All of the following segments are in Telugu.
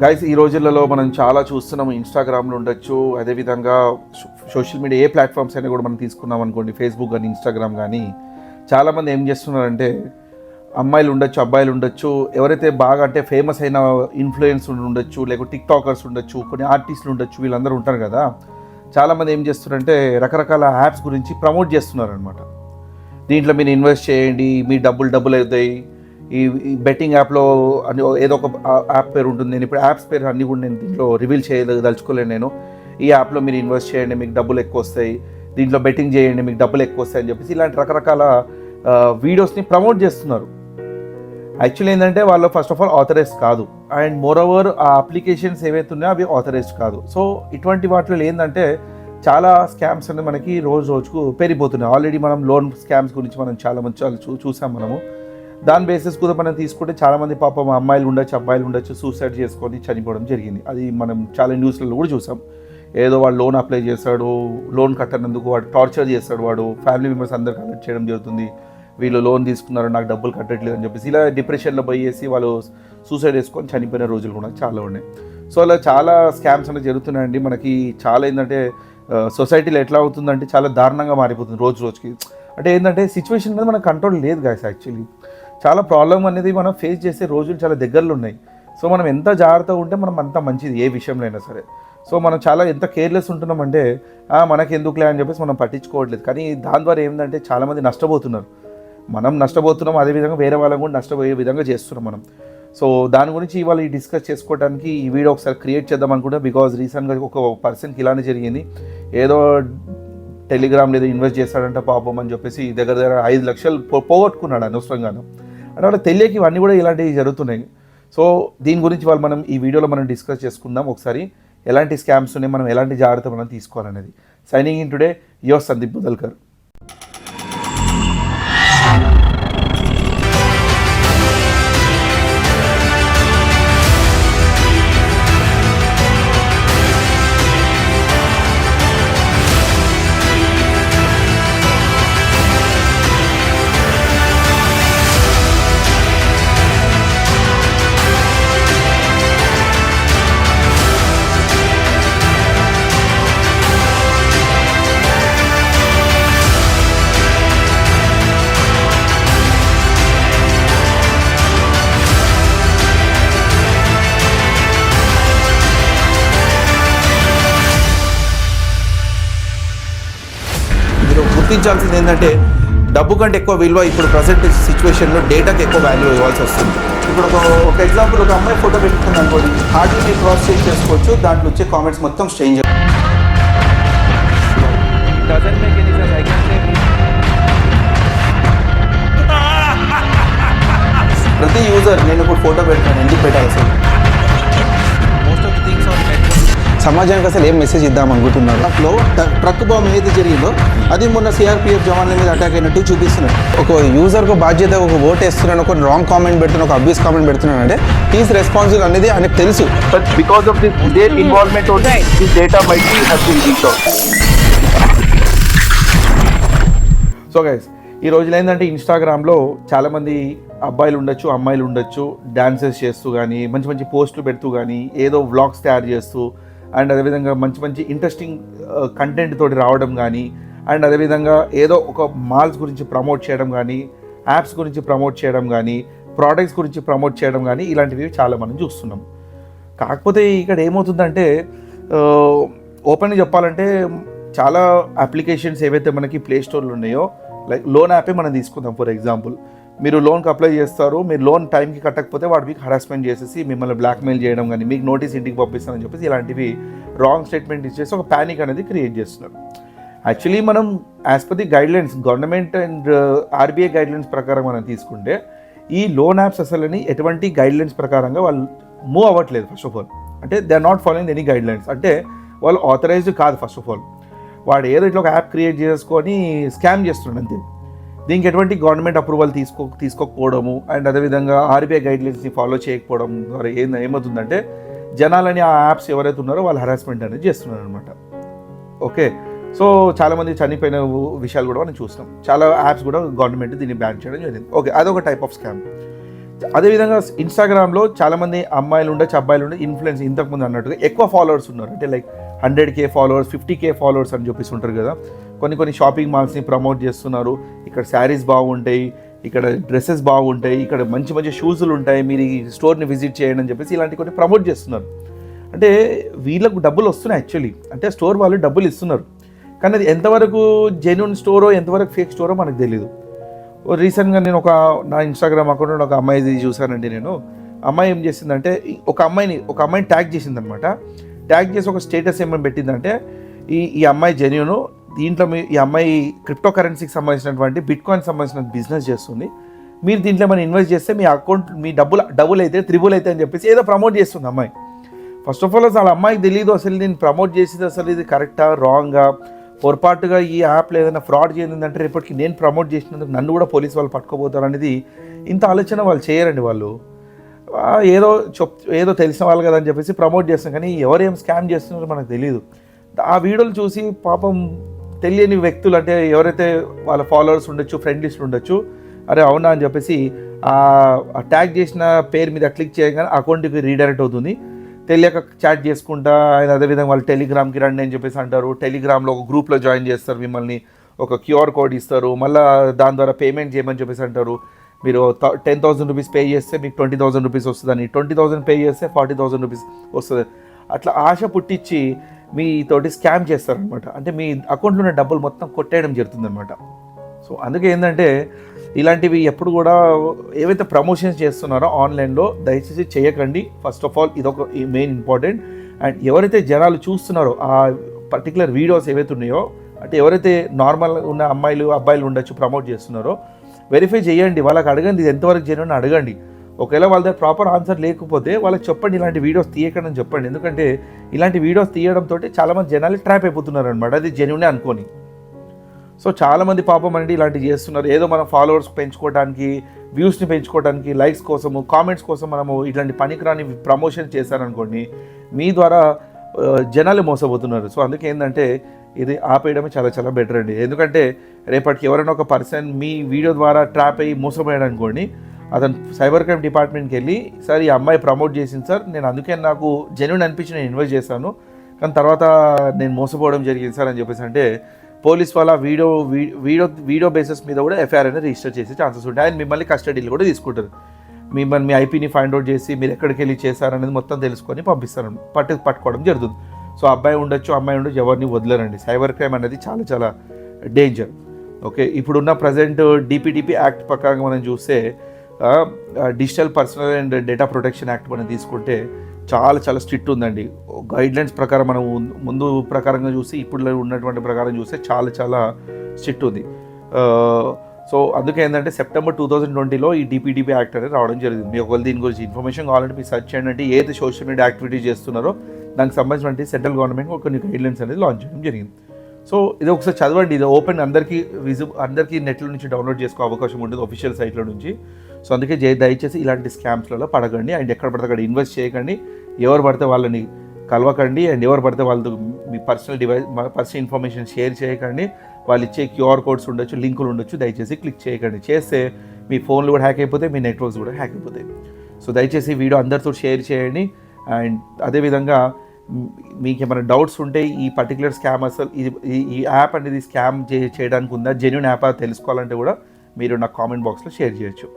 గైస్ ఈ రోజులలో మనం చాలా చూస్తున్నాం. ఇన్స్టాగ్రామ్లో ఉండొచ్చు, అదేవిధంగా సోషల్ మీడియా ఏ ప్లాట్ఫామ్స్ అయినా కూడా మనం తీసుకున్నాం అనుకోండి, ఫేస్బుక్ కానీ ఇన్స్టాగ్రామ్ కానీ, చాలామంది ఏం చేస్తున్నారంటే అమ్మాయిలు ఉండొచ్చు, అబ్బాయిలు ఉండొచ్చు, ఎవరైతే బాగా అంటే ఫేమస్ అయిన ఇన్ఫ్లుయెన్స్ ఉండొచ్చు, లేకపోతే టిక్ టాకర్స్ ఉండొచ్చు, కొన్ని ఆర్టిస్టులు ఉండొచ్చు, వీళ్ళందరూ ఉంటారు కదా. చాలామంది ఏం చేస్తున్నారంటే రకరకాల యాప్స్ గురించి ప్రమోట్ చేస్తున్నారు అనమాట. దీంట్లో మీరు ఇన్వెస్ట్ చేయండి, మీ డబ్బులు అవుతాయి. ఈ బెట్టింగ్ యాప్లో అని ఏదో ఒక యాప్ పేరు ఉంటుంది. నేను ఇప్పుడు యాప్స్ పేరు అన్నీ కూడా నేను దీంట్లో రివీల్ చేయదలుచుకోలేను. నేను ఈ యాప్లో మీరు ఇన్వెస్ట్ చేయండి, మీకు డబ్బులు ఎక్కువ వస్తాయి, దీంట్లో బెట్టింగ్ చేయండి, మీకు డబ్బులు ఎక్కువ వస్తాయి అని చెప్పేసి ఇలాంటి రకరకాల వీడియోస్ని ప్రమోట్ చేస్తున్నారు. యాక్చువల్లీ ఏంటంటే వాళ్ళు ఫస్ట్ ఆఫ్ ఆల్ ఆథరైజ్డ్ కాదు, అండ్ మోర్ ఓవర్ ఆ అప్లికేషన్స్ ఏవైతే ఉన్నాయో అవి ఆథరైజ్డ్ కాదు. సో ఇటువంటి వాటిలో ఏంటంటే చాలా స్కామ్స్ అనేది మనకి రోజుకు పెరిగిపోతున్నాయి. ఆల్రెడీ మనం లోన్ స్కామ్స్ గురించి మనం చాలా మంది చూసాం. మనము దాని బేసిస్ కూడా మనం తీసుకుంటే చాలామంది పాపం అమ్మాయిలు ఉండొచ్చు, అబ్బాయిలు ఉండొచ్చు, సూసైడ్ చేసుకొని చనిపోవడం జరిగింది. అది మనం చాలా న్యూస్లలో కూడా చూసాం. ఏదో వాడు లోన్ అప్లై చేస్తాడు, లోన్ కట్టనందుకు వాడు టార్చర్ చేస్తాడు, వాడు ఫ్యామిలీ మెంబర్స్ అందరు కలెక్ట్ చేయడం జరుగుతుంది. వీళ్ళు లోన్ తీసుకున్నారు, నాకు డబ్బులు కట్టట్లేదు అని చెప్పేసి ఇలా డిప్రెషన్లో పోయేసి వాళ్ళు సూసైడ్ చేసుకొని చనిపోయిన రోజులు కూడా చాలా ఉన్నాయి. సో అలా చాలా స్కామ్స్ అనేవి జరుగుతున్నాయండి. మనకి చాలా ఏంటంటే సొసైటీలో ఎట్లా అవుతుందంటే చాలా దారుణంగా మారిపోతుంది రోజుకి. అంటే ఏంటంటే సిచ్యువేషన్ అనేది మనకు కంట్రోల్ లేదు గాయస్. యాక్చువల్లీ చాలా ప్రాబ్లం అనేది మనం ఫేస్ చేసే రోజులు చాలా దగ్గరలో ఉన్నాయి. సో మనం ఎంత జాగ్రత్తగా ఉంటే మనం అంత మంచిది ఏ విషయంలో అయినా సరే. సో మనం చాలా ఎంత కేర్లెస్ ఉంటున్నామంటే మనకి ఎందుకులే అని చెప్పేసి మనం పట్టించుకోవట్లేదు. కానీ దాని ద్వారా ఏంటంటే చాలామంది నష్టపోతున్నారు. మనం నష్టపోతున్నాం, అదేవిధంగా వేరే వాళ్ళని కూడా నష్టపోయే విధంగా చేస్తున్నాం మనం. సో దాని గురించి ఇవాళ డిస్కస్ చేసుకోవడానికి ఈ వీడియో ఒకసారి క్రియేట్ చేద్దాం అనుకుంటా. బికాజ్ రీసెంట్గా ఒక పర్సన్కి ఇలానే జరిగింది. ఏదో టెలిగ్రామ్ లేదా ఇన్వెస్ట్ చేస్తాడంట పాపం అని చెప్పేసి దగ్గర 5 లక్షలు పోగొట్టుకున్నాడు అనవసరంగాను. అంటే వాళ్ళకి తెలియక ఇవన్నీ కూడా ఇలాంటివి జరుగుతున్నాయి. సో దీని గురించి మనం ఈ వీడియోలో మనం డిస్కస్ చేసుకుందాం ఒకసారి. ఎలాంటి స్కామ్స్ ఉన్నాయి, మనం ఎలాంటి జాగ్రత్త మనం తీసుకోవాలనేది. Signing in today, your Sandeep Budalkar. గుర్తించాల్సింది ఏంటంటే డబ్బు కంటే ఎక్కువ విలువ ఇప్పుడు ప్రజెంట్ సిచ్యువేషన్లో డేటాకి ఎక్కువ వాల్యూ ఇవ్వాల్సి వస్తుంది. ఇప్పుడు ఒక ఎగ్జాంపుల్, ఒక అమ్మాయి ఫోటో పెట్టుకుంది అనుకోండి, హార్డ్లీ క్రాస్ చెక్ చేసుకోవచ్చు, దాంట్లో వచ్చే కామెంట్స్ మొత్తం స్ట్రేంజర్. ప్రతి యూజర్ నేను ఇప్పుడు ఫోటో పెడతాను, ఎందుకు పెట్టాలి అసలు? Most of the things are సమాజానికి అసలు ఏం మెసేజ్ ఇద్దాం అనుకుంటున్నారు. దాంట్లో ట్రక్ బాంబ్ ఏదైతే జరిగిందో అది మొన్న సిఆర్పిఎఫ్ జవాన్ల మీద అటాక్ అయినట్టు చూపిస్తున్నారు. ఒక యూజర్కు బాధ్యత, ఒక ఓట్ వేస్తున్నాను, ఒక రాంగ్ కామెంట్ పెడుతున్నాను, ఒక అబ్యూస్ కామెంట్ పెడుతున్నాను అంటే ఈజ్ రెస్పాన్సిబుల్ అనేది ఆయనకు తెలుసు. But because of their involvement only this data might be has been leaked out. So guys, ఈ రోజులో ఏంటంటే ఇన్స్టాగ్రామ్లో చాలామంది అబ్బాయిలు ఉండొచ్చు, అమ్మాయిలు ఉండొచ్చు, డాన్సెస్ చేస్తూ కానీ, మంచి మంచి పోస్టులు పెడుతూ కానీ, ఏదో వ్లాగ్స్ తయారు చేస్తూ, అండ్ అదేవిధంగా మంచి ఇంట్రెస్టింగ్ కంటెంట్ తోటి రావడం కానీ, అండ్ అదేవిధంగా ఏదో ఒక మాల్స్ గురించి ప్రమోట్ చేయడం కానీ, యాప్స్ గురించి ప్రమోట్ చేయడం కానీ, ప్రోడక్ట్స్ గురించి ప్రమోట్ చేయడం కానీ, ఇలాంటివి చాలా మనం చూస్తున్నాం. కాకపోతే ఇక్కడ ఏమవుతుందంటే ఓపెన్గా చెప్పాలంటే చాలా అప్లికేషన్స్ ఏవైతే మనకి ప్లే స్టోర్లో ఉన్నాయో, లైక్ లోన్ యాపే మనం తీసుకుందాం. ఫర్ ఎగ్జాంపుల్, మీరు లోన్కి అప్లై చేస్తారు, మీరు లోన్ టైంకి కట్టకపోతే వాడు మీకు హరాస్మెంట్ చేసేసి మిమ్మల్ని బ్లాక్మెయిల్ చేయడం కానీ, మీకు నోటీస్ ఇంటికి పంపిస్తానని చెప్పేసి ఇలాంటివి రాంగ్ స్టేట్మెంట్ ఇచ్చేసి ఒక ప్యానిక్ అనేది క్రియేట్ చేస్తున్నారు. యాక్చువల్లీ మనం as per the guidelines, government and RBI guidelines ప్రకారం మనం తీసుకుంటే ఈ లోన్ యాప్స్ అసలని ఎటువంటి గైడ్లైన్స్ ప్రకారంగా వాళ్ళు మూవ్ అవ్వట్లేదు. ఫస్ట్ ఆఫ్ ఆల్ అంటే they are not following any guidelines. అంటే వాళ్ళు ఆథరైజ్డ్ కాదు. ఫస్ట్ ఆఫ్ ఆల్ వాడు ఏదో ఇట్లా ఒక యాప్ క్రియేట్ చేసుకొని స్కామ్ చేస్తున్నాడు అంతే. దీనికి ఎటువంటి గవర్నమెంట్ అప్రూవల్ తీసుకోకపోవడము, అండ్ అదేవిధంగా ఆర్బీఐ గైడ్లైన్స్ని ఫాలో చేయకపోవడం ద్వారా ఏమవుతుందంటే జనాలని ఆ యాప్స్ ఎవరైతే ఉన్నారో వాళ్ళు హరాస్మెంట్ అనేది చేస్తున్నారు అనమాట. ఓకే, సో చాలామంది చనిపోయిన విషయాలు కూడా మనం చూస్తాం. చాలా యాప్స్ కూడా గవర్నమెంట్ దీన్ని బ్యాన్ చేయడం జరిగింది. ఓకే, అదొక టైప్ ఆఫ్ స్కామ్. అదేవిధంగా ఇన్స్టాగ్రామ్లో చాలామంది అమ్మాయిలు ఉండొచ్చు, అబ్బాయిలు ఉండొచ్చు, ఇన్ఫ్లుయెన్స్ ఇంతకుముందు అన్నట్టుగా ఎక్కువ ఫాలోవర్స్ ఉన్నారు. అంటే like 100K followers, 50K followers అని చెప్పేసి ఉంటారు కదా. కొన్ని షాపింగ్ మాల్స్ని ప్రమోట్ చేస్తున్నారు. ఇక్కడ శారీస్ బాగుంటాయి, ఇక్కడ డ్రెస్సెస్ బాగుంటాయి, ఇక్కడ మంచి మంచి షూజులు ఉంటాయి, మీరు ఈ స్టోర్ని విజిట్ చేయండి అని చెప్పేసి ఇలాంటి కొన్ని ప్రమోట్ చేస్తున్నారు. అంటే వీళ్ళకు డబ్బులు వస్తున్నాయి యాక్చువల్లీ, అంటే స్టోర్ వాళ్ళు డబ్బులు ఇస్తున్నారు. కానీ అది ఎంతవరకు జెన్యూన్ స్టోరో ఎంతవరకు ఫేక్ స్టోరో మనకు తెలియదు. రీసెంట్గా నేను నా ఇన్స్టాగ్రామ్ అకౌంట్లో ఒక అమ్మాయిది చూశానండి. నేను అమ్మాయి ఏం చేసిందంటే ఒక అమ్మాయిని ట్యాగ్ చేసిందనమాట. ట్యాగ్ చేసి ఒక స్టేటస్ ఏమని పెట్టిందంటే ఈ అమ్మాయి జెన్యూను, దీంట్లో ఈ అమ్మాయి క్రిప్టో కరెన్సీకి సంబంధించినటువంటి బిట్కాయిన్ సంబంధించిన బిజినెస్ చేస్తుంది, మీరు దీంట్లో ఏమైనా ఇన్వెస్ట్ చేస్తే మీ అకౌంట్ మీ డబుల్ అయితే త్రిబుల్ అయితే అని చెప్పేసి ఏదో ప్రమోట్ చేస్తుంది అమ్మాయి. ఫస్ట్ ఆఫ్ ఆల్ అసలు అమ్మాయికి తెలియదు అసలు నేను ప్రమోట్ చేసేది అసలు ఇది కరెక్టా రాంగా, పొరపాటుగా ఈ యాప్లో ఏదైనా ఫ్రాడ్ చేయిందంటే రేపటికి నేను ప్రమోట్ చేసినందుకు నన్ను కూడా పోలీసు వాళ్ళు పట్టుకోబోతారు అనేది ఇంత ఆలోచన వాళ్ళు చేయరండి. వాళ్ళు ఏదో తెలిసిన వాళ్ళు కదా అని చెప్పేసి ప్రమోట్ చేస్తాం, కానీ ఎవరేం స్కామ్ చేస్తున్నారో మనకు తెలియదు. ఆ వీడియోలు చూసి పాపం తెలియని వ్యక్తులు, అంటే ఎవరైతే వాళ్ళ ఫాలోవర్స్ ఉండొచ్చు, ఫ్రెండ్ లిస్ట్ ఉండొచ్చు, అరే అవునా అని చెప్పేసి ఆ ట్యాగ్ చేసిన పేరు మీద క్లిక్ చేయగానే అకౌంట్కి రీడైరెక్ట్ అవుతుంది. తెలియక చాట్ చేసుకుంటా, అదేవిధంగా వాళ్ళు టెలిగ్రామ్కి రండి అని చెప్పేసి అంటారు. టెలిగ్రామ్లో ఒక గ్రూప్లో జాయిన్ చేస్తారు, మిమ్మల్ని ఒక QR కోడ్ ఇస్తారు, మళ్ళీ దాని ద్వారా పేమెంట్ చేయమని చెప్పేసి అంటారు. మీరు 10,000 రూపీస్ పే చేస్తే మీకు 20,000 రూపీస్ వస్తుందని, 20,000 పే చేస్తే 40,000 రూపీస్ వస్తుంది. అట్లా ఆశ పుట్టించి మీతోటి స్కామ్ చేస్తారనమాట. అంటే మీ అకౌంట్లో ఉన్న డబ్బులు మొత్తం కొట్టేయడం జరుగుతుందన్నమాట. సో అందుకే ఏంటంటే ఇలాంటివి ఎప్పుడు కూడా ఏవైతే ప్రమోషన్స్ చేస్తున్నారో ఆన్లైన్లో దయచేసి చేయకండి. ఫస్ట్ ఆఫ్ ఆల్ ఇదొక మెయిన్ ఇంపార్టెంట్. అండ్ ఎవరైతే జనాలు చూస్తున్నారో ఆ పర్టికులర్ వీడియోస్ ఏవైతే ఉన్నాయో, అంటే ఎవరైతే నార్మల్ ఉన్న అమ్మాయిలు అబ్బాయిలు ఉండొచ్చు ప్రమోట్ చేస్తున్నారో వెరిఫై చేయండి, వాళ్ళకి అడగండి ఇది ఎంతవరకు జెన్యూన్ అడగండి. ఒకవేళ వాళ్ళ దగ్గర ప్రాపర్ ఆన్సర్ లేకపోతే వాళ్ళకి చెప్పండి ఇలాంటి వీడియోస్ తీయకండి అని చెప్పండి. ఎందుకంటే ఇలాంటి వీడియోస్ తీయడంతో చాలామంది జనాలు ట్రాప్ అయిపోతున్నారు అనమాట, అది జెన్యూనే అనుకోని. సో చాలామంది పాపం అండి ఇలాంటివి చేస్తున్నారు. ఏదో మనం ఫాలోవర్స్ పెంచుకోవడానికి, వ్యూస్ని పెంచుకోవడానికి, లైక్స్ కోసము, కామెంట్స్ కోసం మనము ఇట్లాంటి పనికిరాని ప్రమోషన్ చేశారనుకోండి, మీ ద్వారా జనాలు మోసపోతున్నారు. సో అందుకే ఏంటంటే ఇది ఆపేయడమే చాలా చాలా బెటర్ అండి. ఎందుకంటే రేపటికి ఎవరైనా ఒక పర్సన్ మీ వీడియో ద్వారా ట్రాప్ అయ్యి మోసపోయాడు అనుకోండి, అతను సైబర్ క్రైమ్ డిపార్ట్మెంట్కి వెళ్ళి సార్ ఈ అమ్మాయి ప్రమోట్ చేసింది సార్, నేను అందుకే నాకు జెన్యూన్ అనిపించి నేను ఇన్వెస్ట్ చేశాను, కానీ తర్వాత నేను మోసపోవడం జరిగింది సార్ అని చెప్పేసి అంటే పోలీస్ వాళ్ళ వీడియో బేసిస్ మీద కూడా ఎఫ్ఐఆర్ అనేది రిజిస్టర్ చేసే ఛాన్సెస్ ఉంటాయి. ఆయన మిమ్మల్ని కస్టడీలు కూడా తీసుకుంటారు. మిమ్మల్ని మీ ఐపీని ఫైండ్ అవుట్ చేసి మీరు ఎక్కడికి వెళ్ళి చేశారనేది మొత్తం తెలుసుకొని పంపిస్తారు, పట్టుకోవడం జరుగుతుంది. సో అబ్బాయి ఉండొచ్చు, అమ్మాయి ఉండొచ్చు, ఎవరిని వదలరండి. సైబర్ క్రైమ్ అనేది చాలా చాలా డేంజర్. ఓకే, ఇప్పుడున్న ప్రజెంట్ DPDP యాక్ట్ ప్రకారంగా మనం చూస్తే digital personal and data protection act మనం తీసుకుంటే చాలా చాలా స్ట్రిక్ట్ ఉందండి. గైడ్లైన్స్ ప్రకారం మనం ముందు ప్రకారంగా చూసి ఇప్పుడు ఉన్నటువంటి ప్రకారం చూస్తే చాలా చాలా స్ట్రిక్ట్ ఉంది. సో అందుకే ఏంటంటే సెప్టెంబర్ 2020లో ఈ DPDP యాక్ట్ అనేది రావడం జరిగింది. మీకు ఒకవేళ దీని గురించి ఇన్ఫర్మేషన్ కావాలంటే మీరు సెర్చ్ చేయండి. ఏది సోషల్ మీడియా యాక్టివిటీస్ చేస్తున్నారో దానికి సంబంధించిన సెంట్రల్ గవర్నమెంట్ కొన్ని గైడ్లైన్స్ అనేది లాంచ్ చేయడం జరిగింది. సో ఇది ఒకసారి చదవండి, ఇది ఓపెన్ అందరికీ నెట్లో నుంచి డౌన్లోడ్ చేసుకో అవకాశం ఉంటుంది అఫీషియల్ సైట్లో నుంచి. సో అందుకే దయచేసి ఇలాంటి స్కామ్స్లలో పడకండి అండ్ ఎక్కడ పడితే అక్కడ ఇన్వెస్ట్ చేయకండి, ఎవరు పడితే వాళ్ళని కలవకండి అండ్ ఎవరు పడితే వాళ్ళతో మీ పర్సనల్ ఇన్ఫర్మేషన్ షేర్ చేయకండి. వాళ్ళు ఇచ్చే QR కోడ్స్ ఉండొచ్చు, లింకులు ఉండొచ్చు, దయచేసి క్లిక్ చేయకండి. చేస్తే మీ ఫోన్లు కూడా హ్యాక్ అయిపోతాయి, మీ నెట్వర్క్స్ కూడా హ్యాక్ అయిపోతాయి. సో దయచేసి వీడియో అందరితో షేర్ చేయండి. అండ్ అదేవిధంగా మీకు ఏమైనా డౌట్స్ ఉంటే ఈ పర్టికులర్ స్కామ్ అసలు ఈ యాప్ అనేది స్కామ్ చేయడానికి ఉందా, జెన్యూన్ యాప్ తెలుసుకోవాలంటే కూడా మీరు నా కామెంట్ బాక్స్లో షేర్ చేయొచ్చు.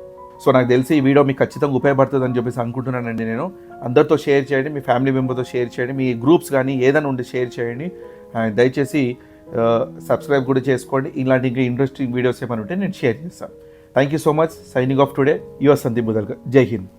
సో నాకు తెలిసి ఈ వీడియో మీకు ఖచ్చితంగా ఉపయోగపడుతుంది అని చెప్పేసి అనుకుంటున్నానండి. నేను అందరితో షేర్ చేయండి, మీ ఫ్యామిలీ మెంబర్తో షేర్ చేయండి, మీ గ్రూప్స్ కానీ ఏదైనా ఉంటే షేర్ చేయండి. దయచేసి సబ్స్క్రైబ్ కూడా చేసుకోండి. ఇలాంటి ఇంకా ఇంట్రెస్టింగ్ వీడియోస్ ఏమైనా ఉంటే నేను షేర్ చేస్తాను. Thank you so much. Signing off today, your Sandeep Mudalkar. జై హింద్.